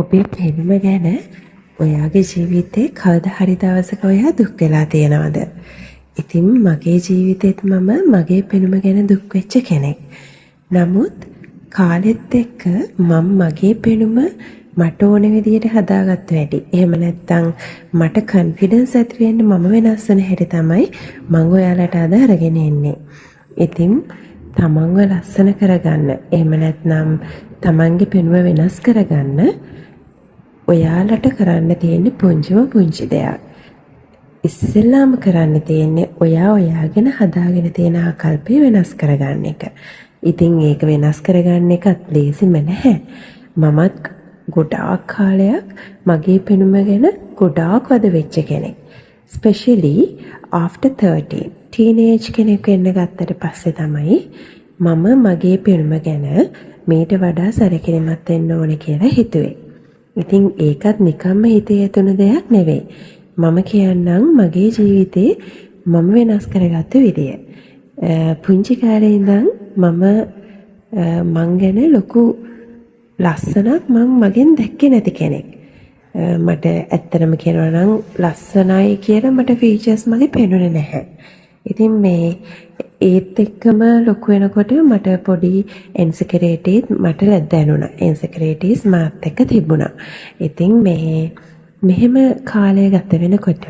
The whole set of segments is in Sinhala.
ඔබේ පෙනුම ගැන ඔයාගේ ජීවිතේ කවදා හරි දවසක ඔයා දුක් වෙලා තියෙනවද? ඉතින් මගේ ජීවිතේත් මම මගේ පෙනුම ගැන දුක් වෙච්ච කෙනෙක්. නමුත් කාලෙත් එක්ක මම මගේ පෙනුම මට ඕන විදියට හදාගත්ත වැඩි. එහෙම නැත්නම් මට කන්ෆිඩන්ස් ඇති වෙන්න මම වෙනස් වෙන හැටි තමයි මම ඔයාලට අද අරගෙන එන්නේ. ඉතින් තමන්ව ලස්සන කරගන්න. එහෙම නැත්නම් තමන්ගේ පෙනුම වෙනස් කරගන්න ඔයාලට කරන්න තියෙන්නේ පුංචි දෙයක්. ඉස්සෙල්ලාම කරන්න තියෙන්නේ ඔයා ඔයාගෙන හදාගෙන තියෙන ආකල්පය වෙනස් කරගන්න එක. ඉතින් ඒක වෙනස් කරගන්න එකත් ලේසිම නැහැ. මමත් ගොඩාක් කාලයක් මගේ පෙනුම ගැන ගොඩාක් වද වෙච්ච කෙනෙක්. Especially after 13. Teenage කෙනෙක් වෙන්න ගත්තට පස්සේ තමයි මම මගේ පෙනුම ගැන මීට වඩා සැලකිලිමත් වෙන්න ඕනේ කියලා හිතුවේ. ඉතින් ඒකත් නිකම්ම හිතේ ඇතුණු දෙයක් නෙවෙයි. මම කියන්නම් මගේ ජීවිතේ මම වෙනස් කරගත්ත විදිය. පුංචි කාලේ ඉඳන් මං ගැන ලොකු ලස්සනක් මං මගෙන් දැක්කේ නැති කෙනෙක්. මට ඇත්තටම කියනවා නම් ලස්සනයි කියලා මට ෆීචර්ස් මගේ පේනුනේ නැහැ. ඉතින් මේ ඒත් එක්කම ලොකු වෙනකොට මට පොඩි ඉන්සෙකියුරිටිස් මට දැනුණා. ඉන්සෙකියුරිටිස් මාත් එක්ක තිබුණා. ඉතින් මෙහෙම කාලය ගත වෙනකොට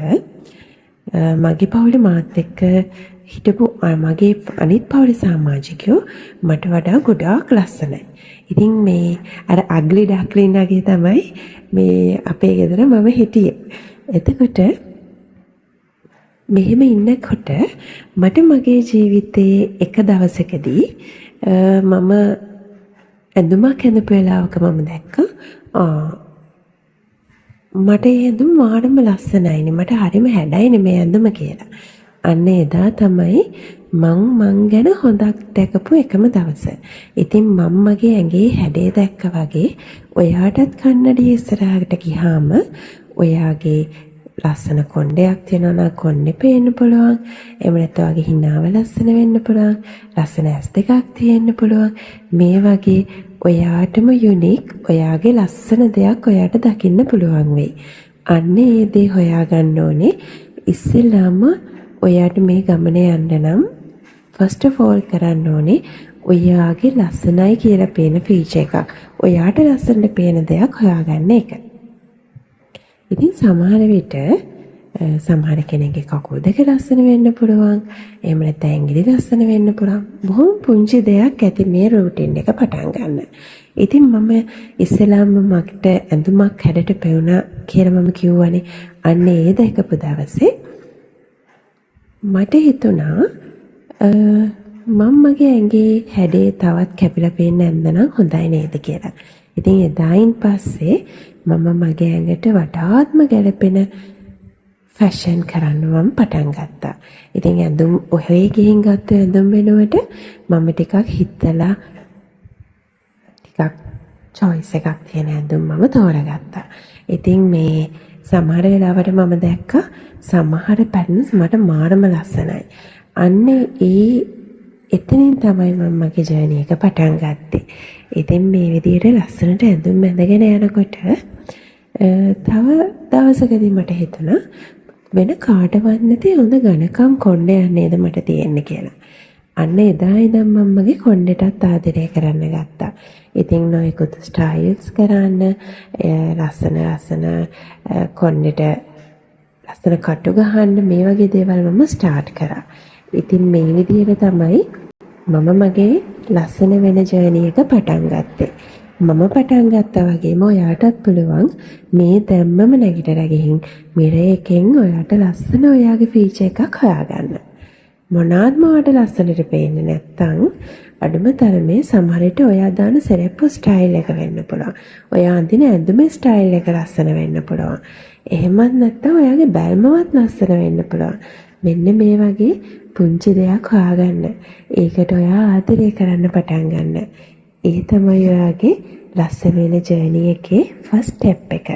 මගේ පවුලේ මාත් එක්ක හිටපු මගේ අනිත් පවුලේ සමාජිකයෝ මට වඩා ගොඩාක් ලස්සනයි. ඉතින් මේ අර අග්ලි ඩක්ලින් වගේ තමයි මේ අපේ ගෙදර මම හිටියේ. එතකොට මෙහෙම ඉන්නකොට මට මගේ ජීවිතයේ එක දවසකදී මම ඇඳුමක් ඇඳපු වෙලාවක මම දැක්කා මට ඒ ඇඳුම මාරම ලස්සනයිනේ, මට හරිම හැඩයිනේ මේ ඇඳුම කියලා. අන්න එදා තමයි මං ගැන හොඳක් දැකපු එකම දවස. ඉතින් මම මගේ ඇඟේ හැඩේ දැක්ක වගේ ඔයාටත් කන්නඩිය ඉස්සරහට ගියාම ඔයාගේ ලස්සන කොණ්ඩයක් තියෙනවා නම් කොණ්ඩේ පේන්න පුළුවන්. එහෙම නැත්නම් වගේ හිනාව ලස්සන වෙන්න පුළුවන්. ලස්සන ඇස් දෙකක් තියෙන්න පුළුවන්. මේ වගේ ඔයාටම යුනික් ඔයාගේ ලස්සන දෙයක් ඔයාට දකින්න පුළුවන් වෙයි. අන්න ඒ දේ හොයාගන්න ඕනේ. ඉස්සෙල්ලාම ඔයාට මේ ගමනේ යන්න නම් first of all කරන්න ඕනේ ඔයාගේ ලස්සනයි කියලා පේන ෆීචර් එකක්. ඔයාට ලස්සනට පේන දෙයක් හොයාගන්න එක. ඉතින් සමහර විට සමහර කෙනෙක්ගේ කකුල් දෙක ලස්සන වෙන්න පුළුවන්. එහෙම නැත්නම් ඇඟිලි ලස්සන වෙන්න පුළුවන්. බොහොම පුංචි දෙයක් ඇති මේ රූටින් එක පටන් ගන්න. ඉතින් මම ඉස්සෙල්ලාම මට ඇඳුමක් හැඩට පෙවුණා කියලා මම කිව්වනේ. අන්න ඒ දැකපු දවසේ මට හිතුණා මම මගේ ඇඟේ හැඩේ තවත් කැපිලා පේන්න ඇඳනම් හොඳයි නේද කියලා. ඉතින් එදායින් පස්සේ මම මගේ ඇඟට වඩාත්ම ගැලපෙන ෆැෂන් කරන්න මම පටන් ගත්තා. ඉතින් ඇඳුම් ඔහේ ගිහින් ගත්ත ඇඳුම් වෙනුවට මම ටිකක් හිතලා ටිකක් choice එකක් තියෙන ඇඳුම් මම තෝරගත්තා. ඉතින් මේ සමහර වෙලාවට මම දැක්කා සමහර පැටර්න්ස් මට මාරම ලස්සනයි. අන්නේ එතනින් තමයි මම මගේ ජර්නි එක පටන් ගත්තේ. ඉතින් මේ විදිහට ලස්සනට ඇඳුම් ඇඳගෙන යනකොට තව දවසකදී මට හිතුණා වෙන කාටවත් නැති හොඳ ඝනකම් කොණ්ඩයක් නේද මට තියෙන්නේ කියලා. අන්න එදා ඉඳන් මම මගේ කොණ්ඩෙටත් ආදරය කරන්න ගත්තා. ඉතින් නොයෙකුත් ස්ටයිල්ස් කරන්න ලස්සන කොණ්ඩෙට ලස්සන කටු ගහන්න මේ වගේ දේවල් මම ස්ටාර්ට් කරා. ඉතින් මේ විදිහට තමයි මම මගේ ලස්සන වෙන ජර්නි එක පටන් ගත්තේ. මම පටන් ගත්තා වගේම ඔයාටත් පුළුවන් මේ දැම්මම නැගිටලා ගිහින් මිරර් එකෙන් ඔයාට ලස්සන ඔයාගේ ෆීචර් එකක් හොයාගන්න. මොනවාත්ම ඔයාට ලස්සනට පේන්නේ නැත්නම් අඩුම තරමේ සමහර විට ඔයා දාන සෙරෙප්පු ස්ටයිල් එක වෙන්න පුළුවන්. ඔයා අඳින ඇඳුමේ ස්ටයිල් එක ලස්සන වෙන්න පුළුවන්. එහෙමත් නැත්නම් ඔයාගේ බැල්මවත් ලස්සන වෙන්න පුළුවන්. මෙන්න මේ වගේ පුංචි දෙයක් හොයාගන්න. ඒකට ඔයා ආදරය කරන්න පටන් ගන්න. ඒ තමයි ඔයාගේ ලස්සන වෙන ජර්නි එකේ ෆස්ට් ස්ටෙප් එක.